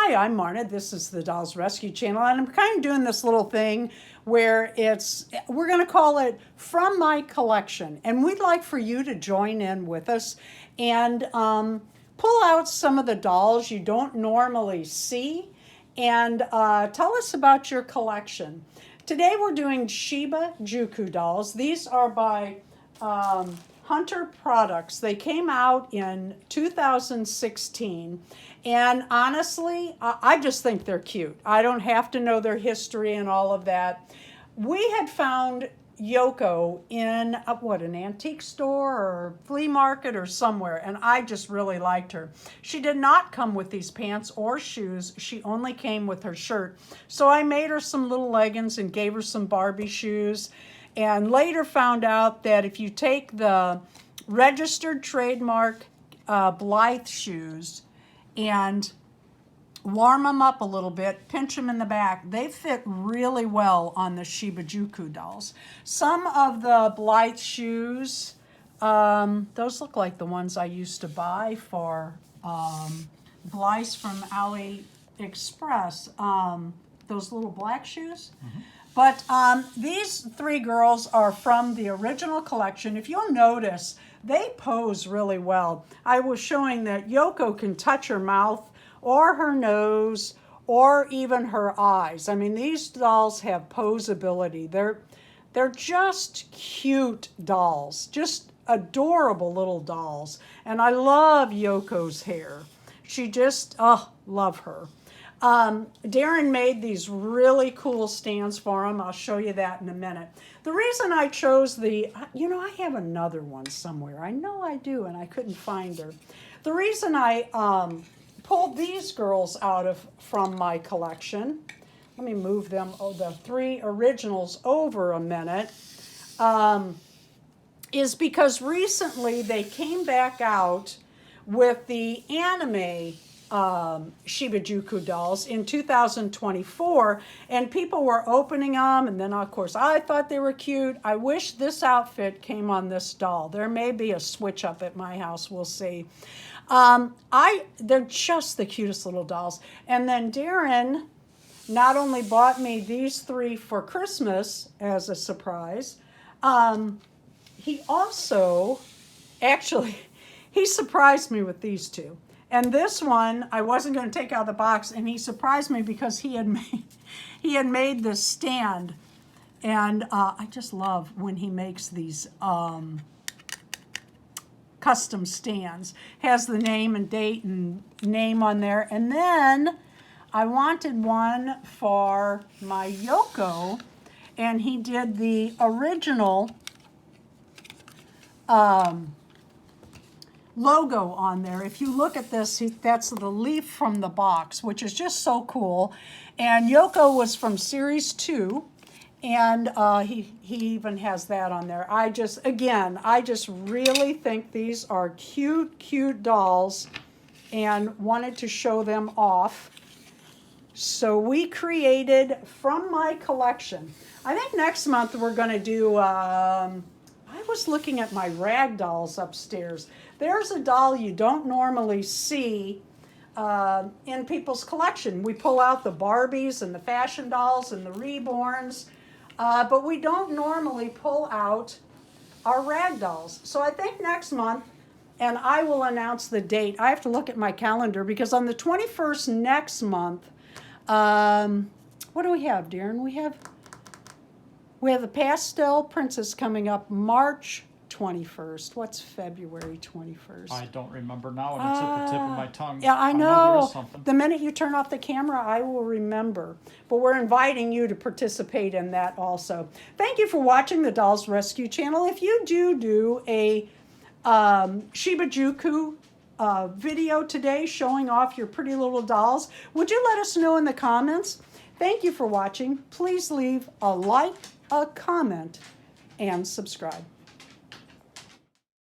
Hi, I'm Marna. This is the Dolls Rescue Channel, and I'm kind of doing this little thing where we're going to call it From My Collection. And we'd like for you to join in with us and pull out some of the dolls you don't normally see and tell us about your collection. Today we're doing Shiba Juku dolls. These are by Hunter Products. They came out in 2016, and honestly, I just think they're cute. I don't have to know their history and all of that. We had found Yoko in an antique store or flea market or somewhere, and I just really liked her. She did not come with these pants or shoes. She only came with her shirt. So I made her some little leggings and gave her some Barbie shoes, and later found out that if you take the registered trademark Blythe shoes and warm them up a little bit, pinch them in the back, they fit really well on the Shiba Juku dolls. Some of the Blythe shoes, those look like the ones I used to buy for Blythe's from AliExpress, those little black shoes. Mm-hmm. But these three girls are from the original collection. If you'll notice, they pose really well. I was showing that Yoko can touch her mouth or her nose or even her eyes. I mean, these dolls have posability. They're just cute dolls, just adorable little dolls. And I love Yoko's hair. She just, love her. Deron made these really cool stands for them. I'll show you that in a minute. The reason I chose I have another one somewhere. I know I do, and I couldn't find her. The reason I pulled these girls from my collection, let me move them, the three originals over a minute, is because recently they came back out with the anime Shiba Juku dolls in 2024, and people were opening them, and then of course I thought they were cute. I wish this outfit came on this doll. There may be a switch up at my house, we'll see. They're just the cutest little dolls. And then Deron not only bought me these three for Christmas as a surprise, he also he surprised me with these two. And this one, I wasn't going to take out of the box, and he surprised me because he had made this stand. And I just love when he makes these custom stands. Has the name and date and name on there. And then I wanted one for my Yoko, and he did the original logo on there. If you look at this, that's the leaf from the box, which is just so cool. And Yoko was from Series 2, and he even has that on there. I just really think these are cute dolls and wanted to show them off. So we created from my collection. I think next month we're going to do, I was looking at my rag dolls upstairs. There's a doll you don't normally see in people's collection. We pull out the Barbies and the fashion dolls and the reborns, but we don't normally pull out our rag dolls. So I think next month, and I will announce the date. I have to look at my calendar because on the 21st next month, what do we have, Deron? We have the Pastel Princess coming up March 21st. What's February 21st? I don't remember now, and it's at the tip of my tongue. Yeah, I know. There is something. The minute you turn off the camera, I will remember. But we're inviting you to participate in that also. Thank you for watching the Dolls Rescue Channel. If you do a Shiba Juku video today showing off your pretty little dolls, would you let us know in the comments? Thank you for watching. Please leave a like, a comment, and subscribe.